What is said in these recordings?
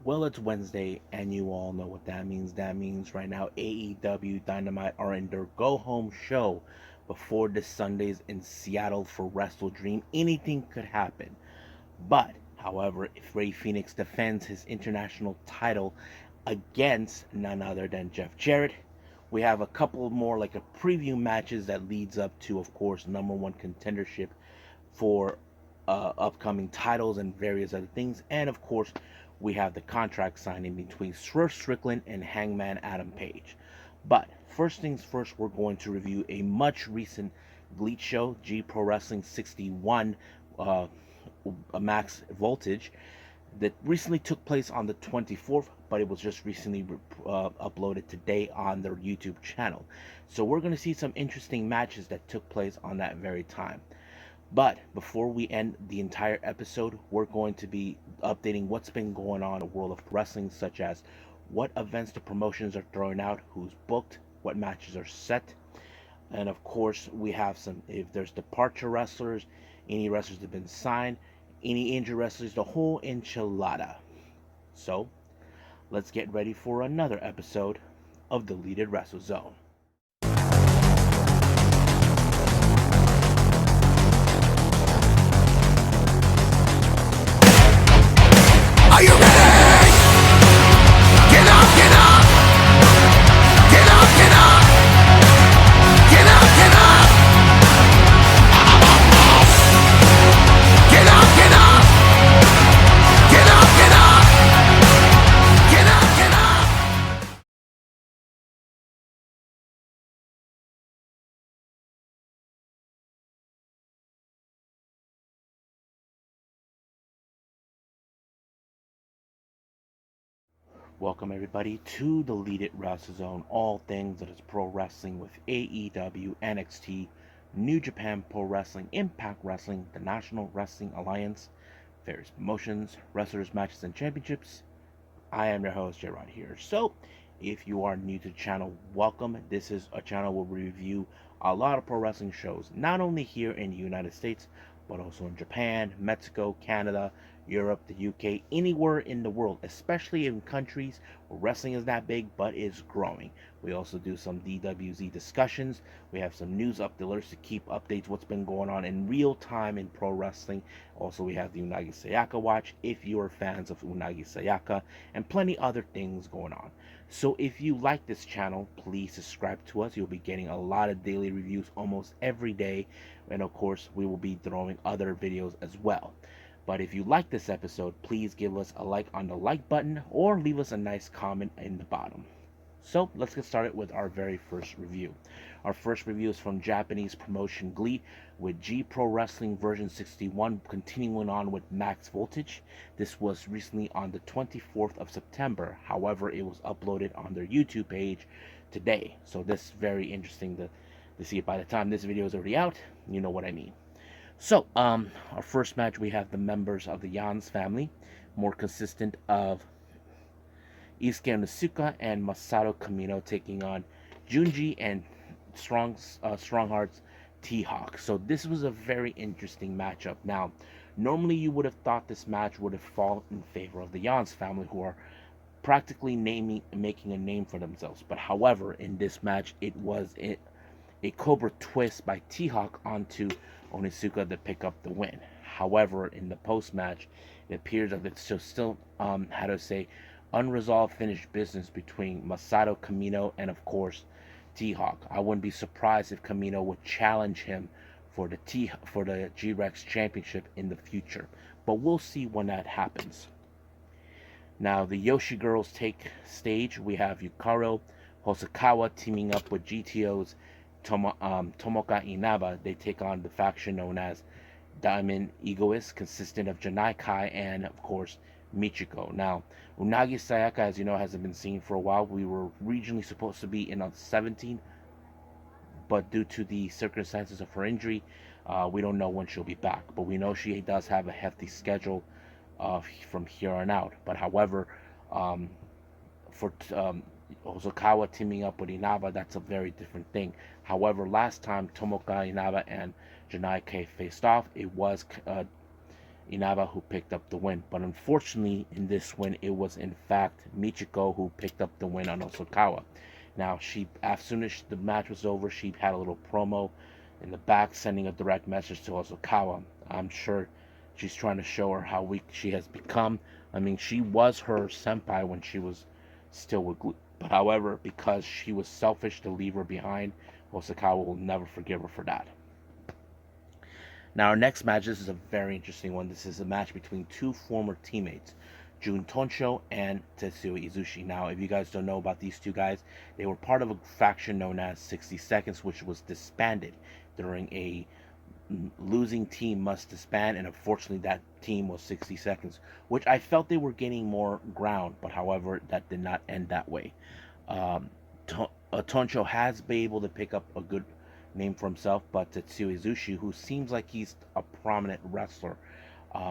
Well, it's Wednesday, and you all know what that means. That means right now AEW Dynamite are in their go home show before this Sunday's in Seattle for WrestlDream. Anything could happen. But, however, if Ray Phoenix defends his international title against none other than Jeff Jarrett, we have a couple more, like a preview matches that leads up to, of course, number one contendership for upcoming titles and various other things. And of course, we have the contract signing between Swerve Strickland and Hangman Adam Page. But first things first, we're going to review a much recent GLEAT show, G Pro Wrestling 61 uh, Max Voltage, that recently took place on the 24th, but it was just recently uploaded today on their YouTube channel. So we're going to see some interesting matches that took place on that very time. But before we end the entire episode, we're going to be updating what's been going on in the world of wrestling, such as what events the promotions are throwing out, who's booked, what matches are set, and of course, we have some, if there's departure wrestlers, any wrestlers that have been signed, any injured wrestlers, the whole enchilada. So, let's get ready for another episode of Deleted Wrestle Zone. Are you ready? Get up, get up! Get up, get up! Get up, get up! Get up, get up! Get up, get up! Get up, get up! Welcome everybody to the Deleted Wrestle Zone, all things that is pro wrestling with AEW, NXT, New Japan Pro Wrestling, Impact Wrestling, the National Wrestling Alliance, various promotions, wrestlers, matches, and championships. I am your host, J-Rod here. So, if you are new to the channel, welcome. This is a channel where we review a lot of pro wrestling shows, not only here in the United States, but also in Japan, Mexico, Canada, Europe, the UK, anywhere in the world, especially in countries where wrestling is not big but is growing. We also do some DWZ discussions. We have some news updates to keep updates what's been going on in real time in pro wrestling. Also, we have the Unagi Sayaka Watch if you are fans of Unagi Sayaka, and plenty other things going on. So if you like this channel, please subscribe to us. You'll be getting a lot of daily reviews almost every day, and of course we will be throwing other videos as well. But if you like this episode, please give us a like on the like button or leave us a nice comment in the bottom. So let's get started with our very first review. Our first review is from Japanese promotion GLEAT with G Pro Wrestling version 61, continuing on with Max Voltage. This was recently on the 24th of September. However, it was uploaded on their YouTube page today. So this is very interesting to see it. By the time this video is already out, you know what I mean. So, our first match, we have the members of the Yans family, more consistent of Isuke Onizuka and Masato Kamino taking on Junji and Strongheart's T-Hawk. So this was a very interesting matchup. Now, normally you would have thought this match would have fallen in favor of the Yans family, who are practically making a name for themselves. But however, in this match, it was a Cobra twist by T-Hawk onto Onizuka to pick up the win. However, in the post-match, it appears that it's still, how to say, unresolved finished business between Masato Kamino and, of course, T-Hawk. I wouldn't be surprised if Kamino would challenge him for the G-Rex Championship in the future. But we'll see when that happens. Now, the Yoshi girls take stage. We have Yukaro Hosokawa teaming up with GTO's Tomoka Inaba. They take on the faction known as Diamond Egoist, consistent of Janai Kai and, of course, Michiko. Now, Unagi Sayaka, as you know, hasn't been seen for a while. We were regionally supposed to be in on 17, but due to the circumstances of her injury, we don't know when she'll be back. But we know she does have a hefty schedule from here on out. But however, for Hosokawa teaming up with Inaba, that's a very different thing. However, last time Tomoka Inaba and Janai Kai faced off, it was Inaba who picked up the win. But unfortunately, in this win, it was in fact Michiko who picked up the win on Osakawa. Now, as soon as the match was over, she had a little promo in the back, sending a direct message to Osakawa. I'm sure she's trying to show her how weak she has become. I mean, she was her senpai when she was still with GLEAT. But however, because she was selfish to leave her behind, Osakawa will never forgive her for that. Now, our next match, this is a very interesting one. This is a match between two former teammates, Jun Tonsho and Tetsuya Izushi. Now, if you guys don't know about these two guys, they were part of a faction known as 60 Seconds, which was disbanded during a losing team must disband, and unfortunately that team was 60 Seconds, which I felt they were gaining more ground, but however, that did not end that way. Um, Tonsho has been able to pick up a good name for himself, but Tetsuya Izushi, who seems like he's a prominent wrestler,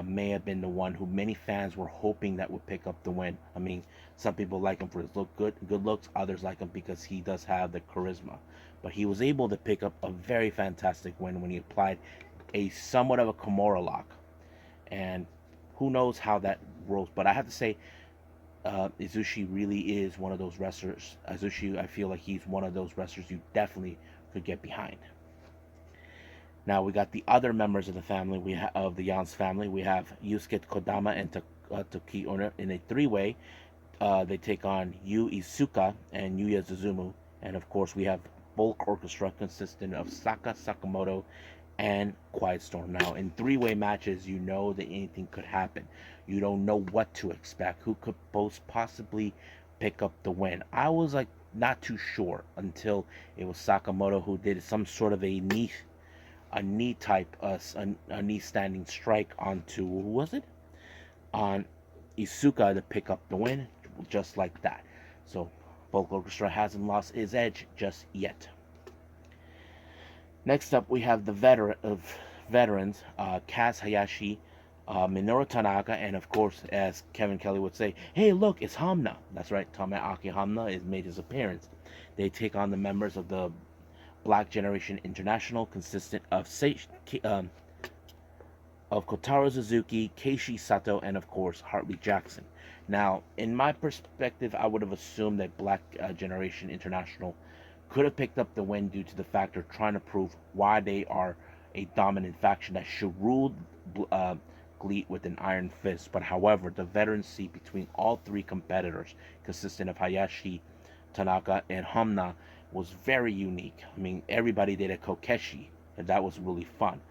may have been the one who many fans were hoping that would pick up the win. I mean, some people like him for his good looks, others like him because he does have the charisma. But he was able to pick up a very fantastic win when he applied a somewhat of a Kimura lock, and who knows how that rolls. But I have to say, Izushi really is one of those wrestlers. Izushi, I feel like he's one of those wrestlers you definitely could get behind. Now we got the other members of the family. Of the Yans family. We have Yusuke Kodama and Toki Owner in a three-way. They take on Yu Isuka and Yuya Suzumu, and of course we have Bulk Orchestra consisting of Saka Sakamoto and Quiet Storm. Now, in three-way matches, you know that anything could happen. You don't know what to expect. Who could most possibly pick up the win? I was like not too sure until it was Sakamoto who did some sort of a knee type, a knee standing strike onto, who was it? On Isuka to pick up the win, just like that. So, Bulk Orchestra hasn't lost his edge just yet. Next up, we have the veterans, Kaz Hayashi, Minoru Tanaka, and of course, as Kevin Kelly would say, hey, look, it's Hamna. That's right, Tomoaki Hamna has made his appearance. They take on the members of the Black Generation International, consistent of Kotaro Suzuki, Keishi Sato, and of course, Hartley Jackson. Now, in my perspective, I would have assumed that Black Generation International could have picked up the win due to the factor trying to prove why they are a dominant faction that should rule GLEAT with an iron fist. But however, the veterancy between all three competitors, consisting of Hayashi, Tanaka, and Hamna, was very unique. I mean, everybody did a Kokeshi, and that was really fun.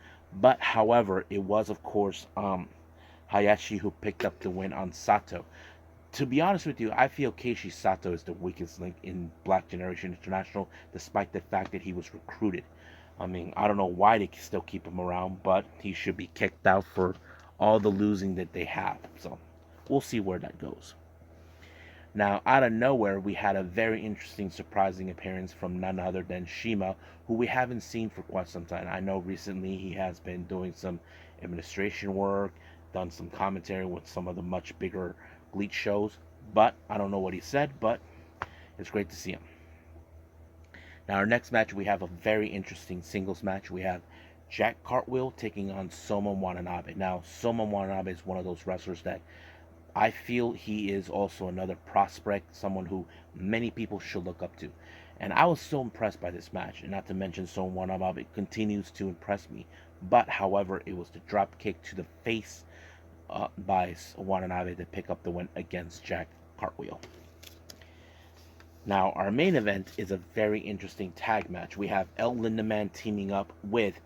But however, it was of course Hayashi who picked up the win on Sato. To be honest with you, I feel Keishi Sato is the weakest link in Black Generation International, despite the fact that he was recruited. I mean, I don't know why they still keep him around, but he should be kicked out for all the losing that they have. So, we'll see where that goes. Now, out of nowhere, we had a very interesting, surprising appearance from none other than Shima, who we haven't seen for quite some time. I know recently he has been doing some administration work, done some commentary with some of the much bigger GLEAT shows, but I don't know what he said, but it's great to see him. Now, our next match, we have a very interesting singles match. We have Jack Cartwheel taking on Soma Watanabe. Now, Soma Watanabe is one of those wrestlers that I feel he is also another prospect, someone who many people should look up to. And I was so impressed by this match, and not to mention Soma Watanabe continues to impress me. But, however, it was the drop kick to the face by Watanabe to pick up the win against Jack Cartwheel. Now, our main event is a very interesting tag match. We have El Lindaman teaming up with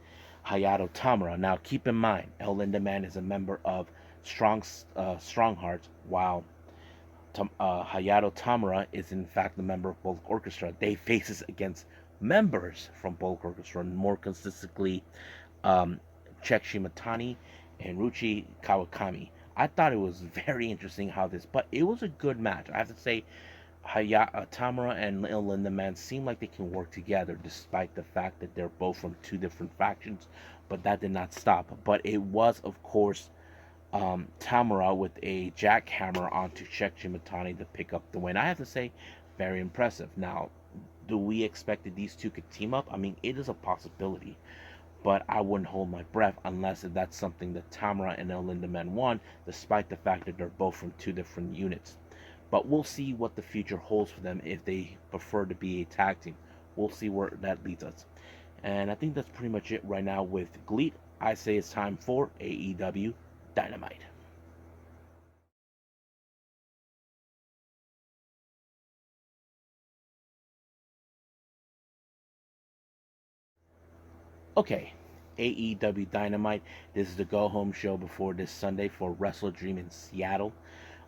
Hayato Tamura. Now, keep in mind, El Lindaman is a member of Strongheart, while Hayato Tamura is in fact a member of Bulk Orchestra. They faces against members from Bulk Orchestra, more consistently Chek Shimatani and Ruchi Kawakami. I thought it was very interesting how this, but it was a good match. I have to say, Tamura and El Lindaman seem like they can work together, despite the fact that they're both from two different factions. But that did not stop. But it was, of course, Tamura with a jackhammer onto Chek Shimatani to pick up the win. I have to say, very impressive. Now, do we expect that these two could team up? I mean, it is a possibility. but I wouldn't hold my breath unless that's something that Tamara and El Lindaman want, despite the fact that they're both from two different units. But we'll see what the future holds for them if they prefer to be a tag team. We'll see where that leads us. And I think that's pretty much it right now with GLEAT. I say it's time for AEW Dynamite. Okay, AEW Dynamite. This is the go home show before this Sunday for WrestlDream in Seattle.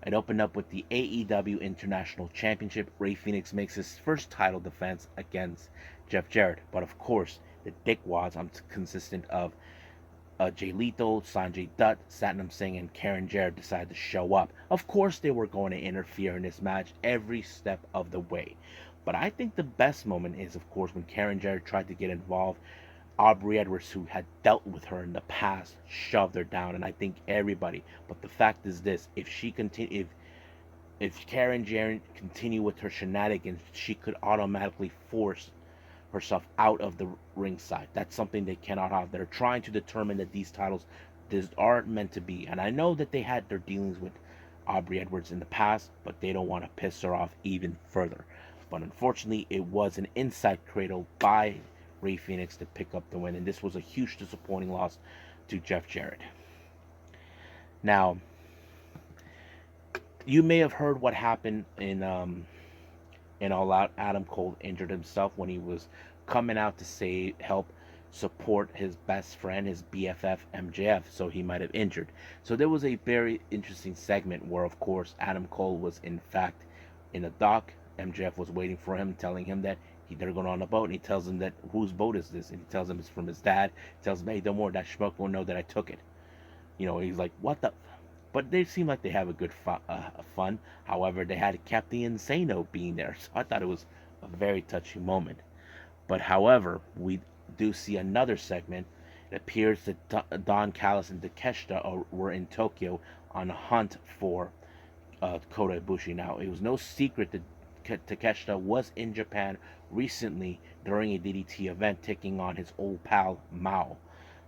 It opened up with the AEW International Championship. Rey Fenix makes his first title defense against Jeff Jarrett. But of course, the dickwads, I'm consistent of Jay Lethal, Sanjay Dutt, Satnam Singh, and Karen Jarrett decided to show up. Of course, they were going to interfere in this match every step of the way. But I think the best moment is, of course, when Karen Jarrett tried to get involved. Aubrey Edwards, who had dealt with her in the past, shoved her down, and I think everybody. But the fact is this: if she continue, if Karen Jarrett continue with her shenanigans, she could automatically force herself out of the ringside. That's something they cannot have. They're trying to determine that these titles aren't meant to be. And I know that they had their dealings with Aubrey Edwards in the past, but they don't want to piss her off even further. But unfortunately, it was an inside cradle by Rey Fenix to pick up the win, and this was a huge disappointing loss to Jeff Jarrett. Now, you may have heard what happened in All Out. Adam Cole injured himself when he was coming out to help support his best friend, his BFF MJF, so he might have injured. So there was a very interesting segment where, of course, Adam Cole was in fact in a dock. MJF was waiting for him, telling him that they're going on a boat, and he tells him that whose boat is this, and he tells him it's from his dad. He tells him, hey, don't worry, that schmuck won't know that I took it. He's like, what the? But they seem like they have a good fun. However, they had Captain Insano being there, so I thought it was a very touching moment. But however, we do see another segment. It appears that Don Callis and Takeshita were in Tokyo on a hunt for Kota Ibushi. Now, it was no secret that Takeshita was in Japan recently during a DDT event, taking on his old pal Mao.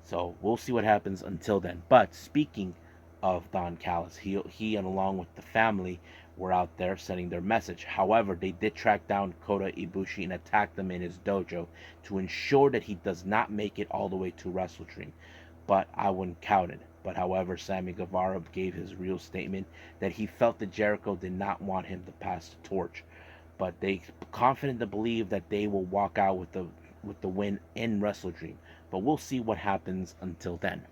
So we'll see what happens until then. But speaking of Don Callis, he and along with the family were out there sending their message. However, they did track down Kota Ibushi and attack them in his dojo to ensure that he does not make it all the way to WrestlDream. But I wouldn't count it. But however, Sammy Guevara gave his real statement that he felt that Jericho did not want him to pass the torch. But they confident to believe that they will walk out with the win in WrestlDream. But we'll see what happens until then.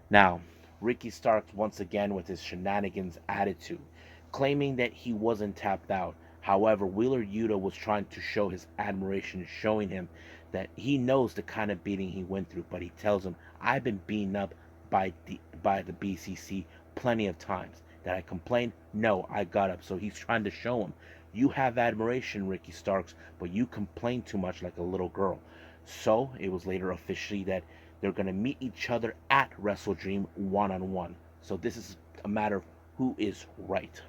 Now, Ricky Starks once again with his shenanigans attitude, claiming that he wasn't tapped out. However, Wheeler Yuta was trying to show his admiration, showing him that he knows the kind of beating he went through. But he tells him, I've been beaten up by the BCC plenty of times. That I complained? No, I got up. So he's trying to show him, you have admiration, Ricky Starks, but you complain too much like a little girl. So it was later officially that they're going to meet each other at WrestlDream one-on-one. So this is a matter of who is right.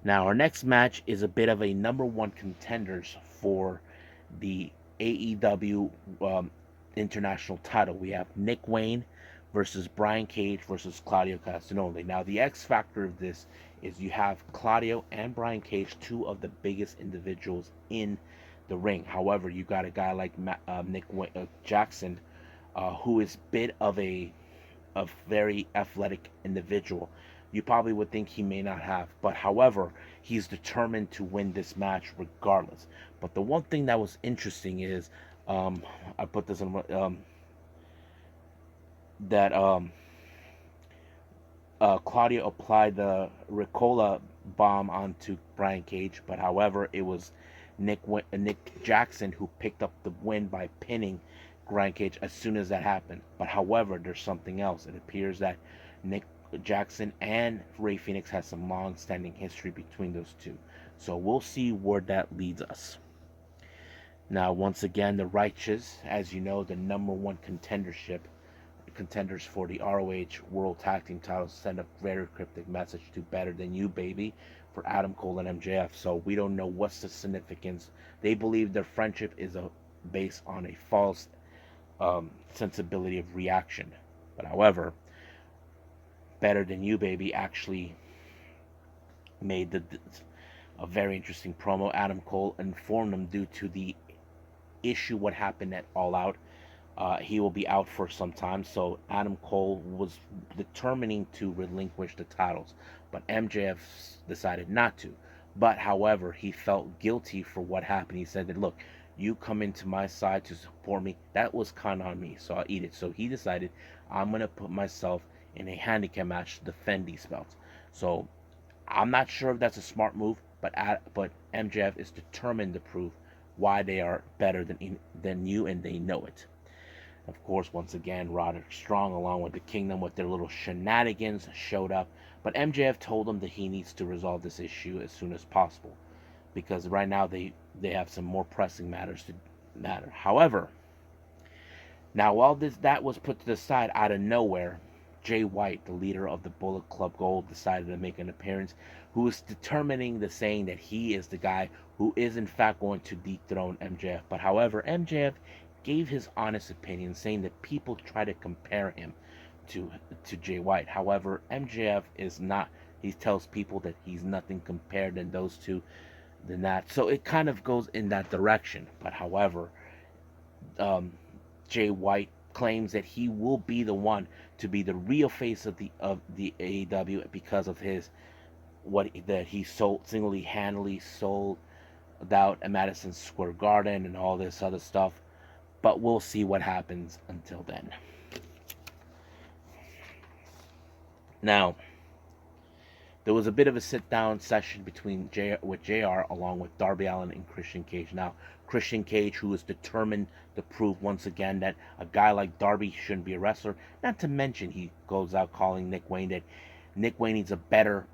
Now, our next match is a bit of a number one contenders for the AEW International title. We have Nick Wayne versus Brian Cage versus Claudio Castagnoli. Now, the X factor of this is you have Claudio and Brian Cage, two of the biggest individuals in the ring. However, you got a guy like Nick Jackson, who is a bit of a very athletic individual. You probably would think he may not have, but however, he's determined to win this match regardless. But the one thing that was interesting is, I put this in that Claudio applied the Ricola bomb onto Brian Cage, but however, it was Nick Jackson who picked up the win by pinning Brian Cage as soon as that happened. But however, there's something else. It appears that Nick Jackson and Rey Fenix has some long-standing history between those two. So we'll see where that leads us. Now, once again, the Righteous, as you know, the number one contenders for the ROH World Tag Team titles, send a very cryptic message to Better Than You, baby, for Adam Cole and MJF. So we don't know what's the significance. They believe their friendship is based on a false sensibility of reaction. But however, Better Than You Baby actually made a very interesting promo. Adam Cole informed him due to the issue what happened at All Out, he will be out for some time. So Adam Cole was determining to relinquish the titles, but MJF decided not to. But however, he felt guilty for what happened. He said that, look, you come into my side to support me. That was kind on me, so I'll eat it. So he decided, I'm gonna put myself in a handicap match to defend these belts. So I'm not sure if that's a smart move, but MJF is determined to prove why they are better than you, and they know it. Of course, once again, Roderick Strong, along with the Kingdom, with their little shenanigans, showed up. But MJF told him that he needs to resolve this issue as soon as possible, because right now they have some more pressing matters to matter. However, now while that was put to the side out of nowhere, Jay White, the leader of the Bullet Club Gold, decided to make an appearance, who is determining the saying that he is the guy who is in fact going to dethrone MJF. But however, MJF gave his honest opinion, saying that people try to compare him to Jay White. However, MJF is not. He tells people that he's nothing compared than those two, than that. So it kind of goes in that direction. But however, um, Jay White claims that he will be the one to be the real face of the AEW because of his what that he sold handedly sold out at Madison Square Garden and all this other stuff. But we'll see what happens until then. Now, there was a bit of a sit-down session between with JR along with Darby Allin and Christian Cage. Now, Christian Cage, who is determined to prove once again that a guy like Darby shouldn't be a wrestler. Not to mention, he goes out calling Nick Wayne that Nick Wayne needs a better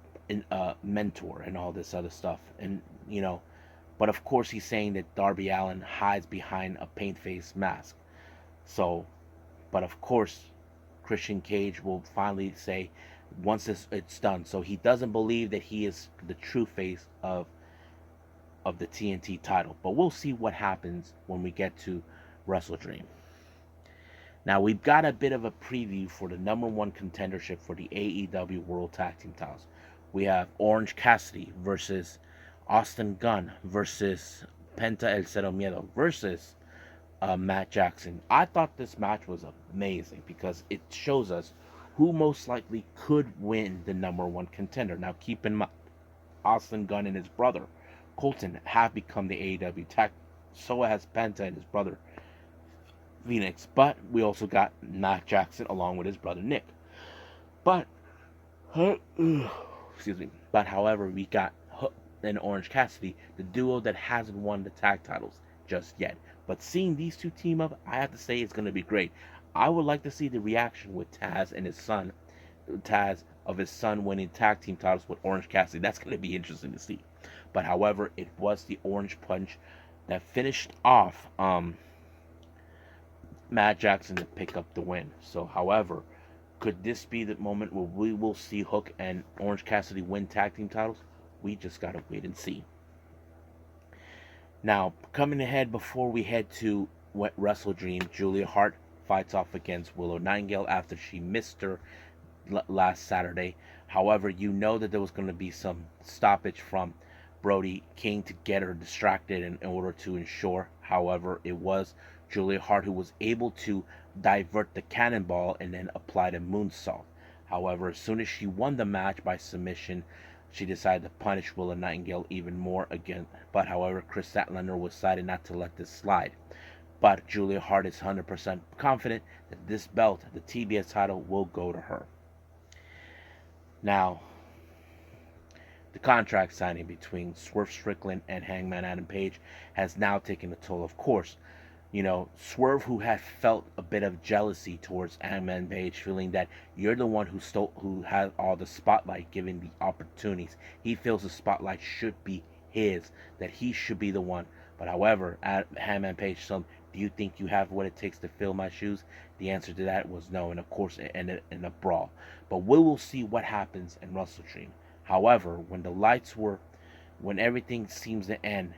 mentor and all this other stuff. And, but of course he's saying that Darby Allin hides behind a paint face mask. So, but of course, Christian Cage will finally say once it's done. So he doesn't believe that he is the true face of the TNT title. But we'll see what happens when we get to WrestlDream. Now we've got a bit of a preview for the number one contendership for the AEW World Tag Team titles. We have Orange Cassidy versus Austin Gunn versus Penta El Cero Miedo versus Matt Jackson. I thought this match was amazing because it shows us who most likely could win the number one contender. Now keep in mind, Austin Gunn and his brother Colton have become the AEW tag. So has Penta and his brother Phoenix. But we also got Matt Jackson along with his brother Nick. But excuse me. But however, we got Hook and Orange Cassidy, the duo that hasn't won the tag titles just yet. But seeing these two team up, I have to say it's going to be great. I would like to see the reaction with Taz and his son, Taz of his son winning tag team titles with Orange Cassidy. That's going to be interesting to see. But however, it was the Orange Punch that finished off Matt Jackson to pick up the win. So, however, could this be the moment where we will see Hook and Orange Cassidy win tag team titles? We just got to wait and see. Now, coming ahead before we head to WrestleDream, Julia Hart fights off against Willow Nightingale after she missed her last Saturday. However, you know that there was going to be some stoppage from Brody King to get her distracted in order to ensure. However, it was Julia Hart who was able to divert the cannonball and then apply the moonsault. However, as soon as she won the match by submission, she decided to punish Willow Nightingale even more again. But however, Chris Statlander decided not to let this slide. But Julia Hart is 100% confident that this belt, the TBS title, will go to her. Now, the contract signing between Swerve Strickland and Hangman Adam Page has now taken a toll. Of course, Swerve, who had felt a bit of jealousy towards Hangman Page, feeling that you're the one who had all the spotlight, given the opportunities. He feels the spotlight should be his, that he should be the one. But however, Hangman Page told him, do you think you have what it takes to fill my shoes? The answer to that was no, and of course it ended in a brawl. But we will see what happens in WrestleDream. However, when the lights were when everything seems to end,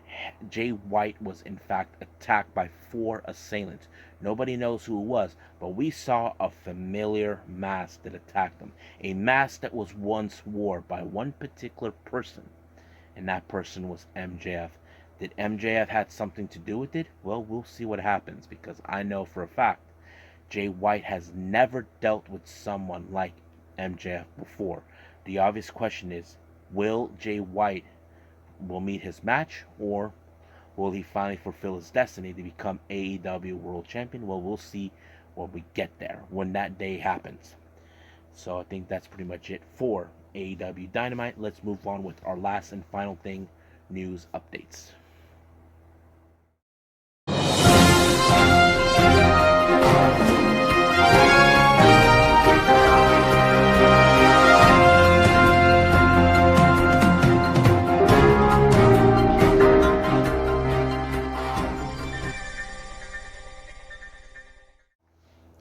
Jay White was in fact attacked by 4 assailants. Nobody knows who it was, but we saw a familiar mask that attacked him. A mask that was once worn by one particular person, and that person was MJF. Did MJF had something to do with it? Well, we'll see what happens, because I know for a fact Jay White has never dealt with someone like MJF before. The obvious question is, will Jay White will meet his match, or will he finally fulfill his destiny to become AEW World Champion? Well, we'll see when we get there, when that day happens. So I think that's pretty much it for AEW Dynamite. Let's move on with our last and final thing, news updates.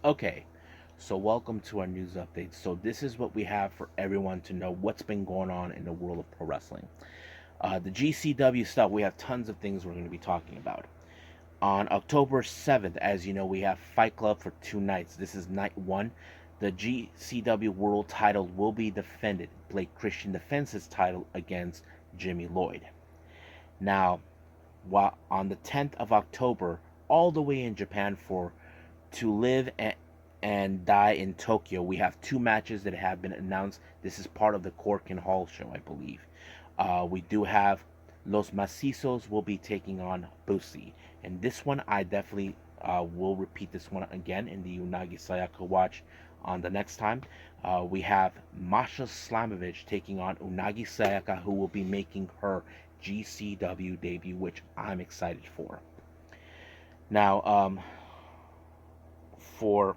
Okay, so welcome to our news update. So this is what we have for everyone to know what's been going on in the world of pro wrestling. The GCW stuff, we have tons of things we're going to be talking about. On October 7th, as you know, we have Fight Club for 2 nights. This is night 1. The GCW World title will be defended. Blake Christian defends his title against Jimmy Lloyd. Now, while on the 10th of October, all the way in Japan for To Live and Die in Tokyo, we have 2 matches that have been announced. This is part of the Corkin Hall show, I believe. We do have Los Macizos will be taking on Bushi. And this one, I definitely will repeat this one again in the Unagi Sayaka watch on the next time. We have Masha Slamovich taking on Unagi Sayaka, who will be making her GCW debut, which I'm excited for. Now, for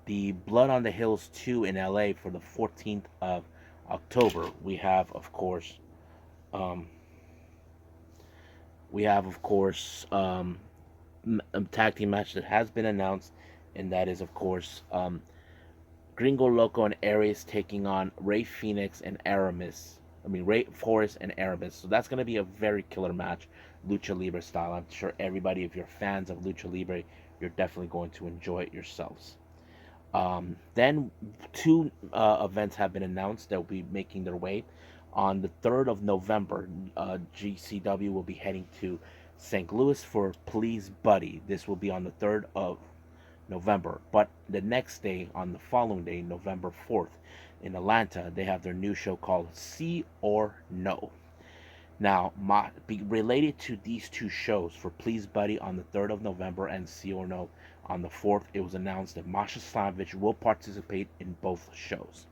the Blood on the Hills 2 in LA for the 14th of October, we have, of course, a tag team match that has been announced, and that is, of course, Gringo Loco and Aries taking on Ray Phoenix and Aramis. Ray Forrest and Aramis. So that's going to be a very killer match, Lucha Libre style. I'm sure everybody, if you're fans of Lucha Libre, you're definitely going to enjoy it yourselves. Then 2 events have been announced that will be making their way. On the 3rd of November, GCW will be heading to St. Louis for Please Buddy. This will be on the 3rd of November. But the next day, on the following day, November 4th, in Atlanta, they have their new show called See or No. Now, related to these 2 shows, for Please Buddy on the 3rd of November and See or No on the 4th, it was announced that Masha Slamovich will participate in both shows.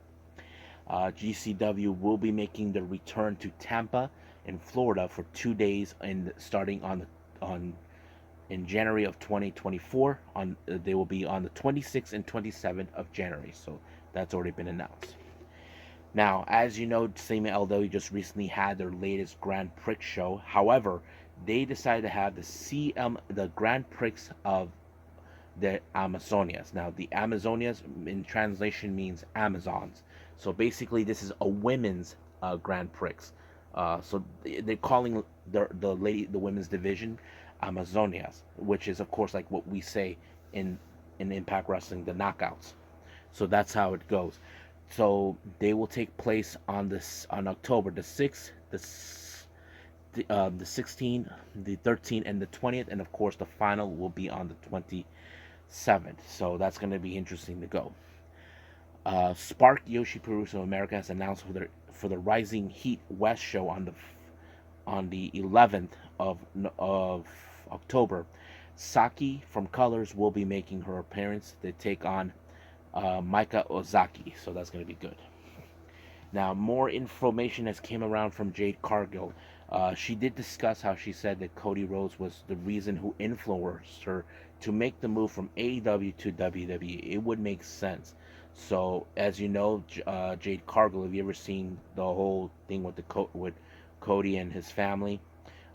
GCW will be making their return to Tampa in Florida for 2 days, starting in January of 2024. They will be on the 26th and 27th of January, so that's already been announced. Now, as you know, CMLL just recently had their latest Grand Prix show. However, they decided to have the Grand Prix of the Amazonias. Now, the Amazonias in translation means Amazons. So basically, this is a women's Grand Prix. So they're calling the women's division Amazonias, which is, of course, like what we say in Impact Wrestling, the Knockouts. So that's how it goes. So they will take place on October the 6th, the 16th, the 13th, and the 20th, and of course the final will be on the 27th. So that's going to be interesting to go. Spark Joshi Puroresu of America has announced for the Rising Heat West show on the 11th of October. Saki from Colors will be making her appearance. They take on Maika Ozaki, so that's going to be good. Now, more information has came around from Jade Cargill. She did discuss how she said that Cody Rhodes was the reason who influenced her to make the move from AEW to WWE. It would make sense. So, as you know, Jade Cargill, have you ever seen the whole thing with with Cody and his family?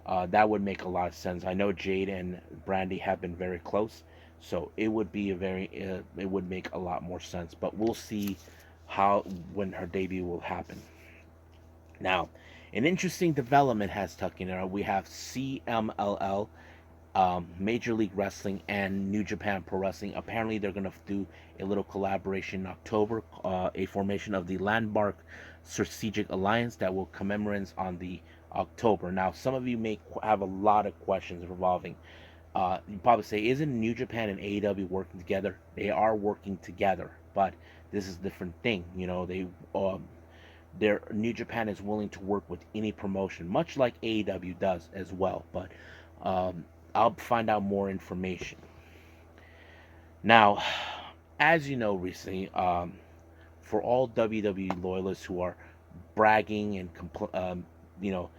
That would make a lot of sense. I know Jade and Brandy have been very close, so it would be it would make a lot more sense. But we'll see when her debut will happen. Now, An interesting development has taken place. We have CMLL, Major League Wrestling, and New Japan Pro Wrestling. Apparently, they're going to do a little collaboration in October, a formation of the Landmark Strategic Alliance that will commemorate on the October. Now, some of you may have a lot of questions revolving. You probably say, isn't New Japan and AEW working together? They are working together, but this is a different thing. Their New Japan is willing to work with any promotion, much like AEW does as well. But um, I'll find out more information. Now, as you know, recently, for all WWE loyalists who are bragging and you know,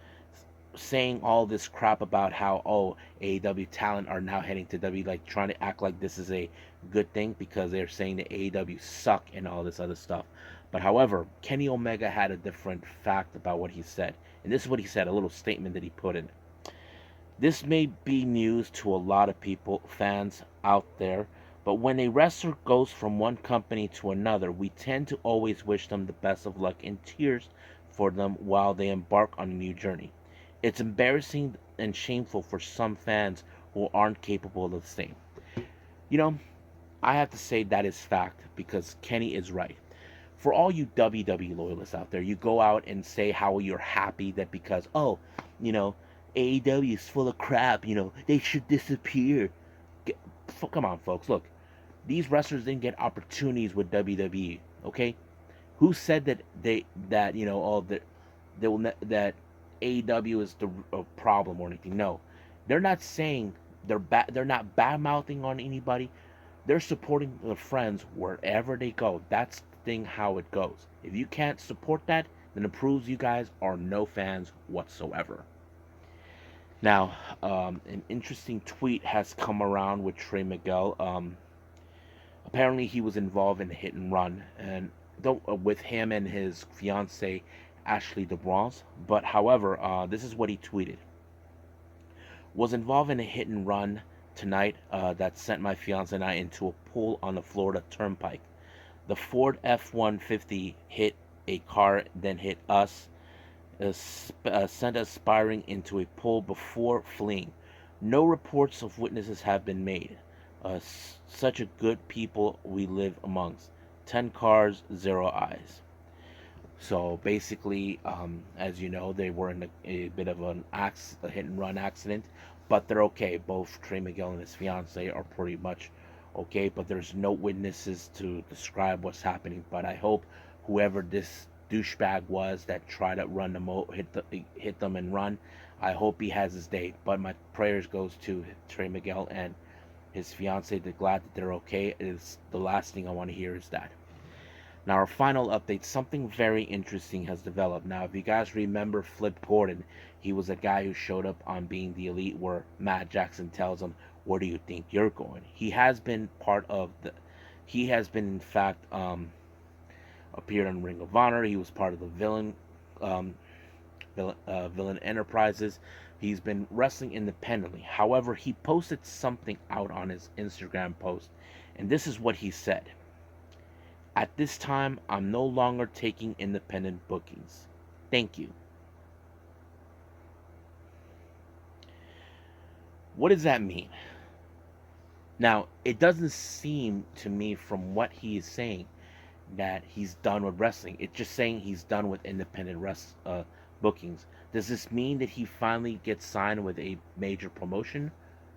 saying all this crap about how AEW talent are now heading to W, like trying to act like this is a good thing because they're saying that AEW suck and all this other stuff. But however, Kenny Omega had a different fact about what he said, and this is what he said, a little statement that he put in. This may be news to a lot of people, fans out there, but when a wrestler goes from one company to another, we tend to always wish them the best of luck and cheers for them while they embark on a new journey. It's embarrassing and shameful for some fans who aren't capable of the same. You know, I have to say that is fact because Kenny is right. For all you WWE loyalists out there, you go out and say how you're happy that because, you know, AEW is full of crap, they should disappear. Come on, folks, look, these wrestlers didn't get opportunities with WWE, okay? Who said that that AEW is the problem or anything? No, they're not saying they're not bad mouthing on anybody. They're supporting their friends wherever they go. That's the thing how it goes. If you can't support that, then it proves you guys are no fans whatsoever. Now, an interesting tweet has come around with Trey Miguel. Apparently, he was involved in a hit and run, and with him and his fiancee Ashley DeBronze. But however, this is what he tweeted: was involved in a hit and run tonight that sent my fiance and I into a pool on the Florida Turnpike. The Ford F-150 hit a car, then hit us, sent us spiraling into a pool before fleeing. No reports of witnesses have been made. Such a good people we live amongst. 10 cars, 0 eyes. So basically, as you know, they were in a bit of a hit and run accident, but they're okay. Both Trey Miguel and his fiance are pretty much okay, but there's no witnesses to describe what's happening. But I hope whoever this douchebag was that tried to run them, hit them and run, I hope he has his day. But my prayers goes to Trey Miguel and his fiance. They're glad that they're okay. Is the last thing I want to hear is that. Now, our final update, something very interesting has developed. Now, if you guys remember Flip Gordon, he was a guy who showed up on Being the Elite where Matt Jackson tells him, where do you think you're going? He has been in fact, appeared on Ring of Honor. He was part of the Villain Enterprises. He's been wrestling independently. However, he posted something out on his Instagram post, and this is what he said. At this time, I'm no longer taking independent bookings. Thank you. What does that mean? Now, it doesn't seem to me from what he is saying that he's done with wrestling. It's just saying he's done with independent bookings. Does this mean that he finally gets signed with a major promotion?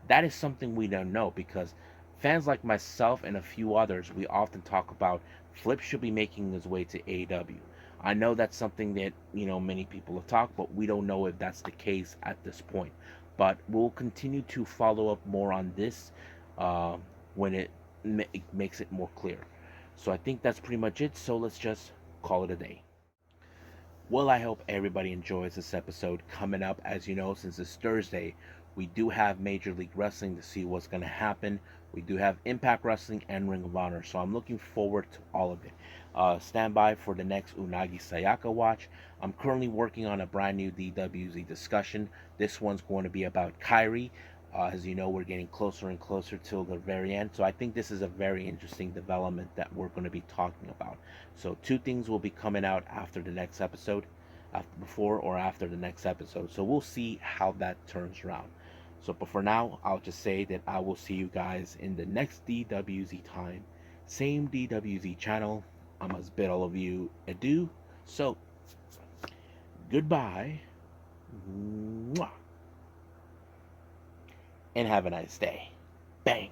That is something we don't know because fans like myself and a few others, we often talk about Flip should be making his way to AEW. I know that's something that, many people have talked, but we don't know if that's the case at this point. But we'll continue to follow up more on this when it makes it more clear. So I think that's pretty much it. So let's just call it a day. Well, I hope everybody enjoys this episode. Coming up, as you know, since it's Thursday, we do have Major League Wrestling to see what's going to happen. We do have Impact Wrestling and Ring of Honor, so I'm looking forward to all of it. Stand by for the next Unagi Sayaka watch. I'm currently working on a brand new DWZ discussion. This one's going to be about Kyrie. As you know, we're getting closer and closer till the very end, so I think this is a very interesting development that we're going to be talking about. So 2 things will be coming out after the next episode. before or after the next episode. So we'll see how that turns around. So, but for now, I'll just say that I will see you guys in the next DWZ time. Same DWZ channel. I must bid all of you adieu. So, goodbye. Mwah. And have a nice day. Bang.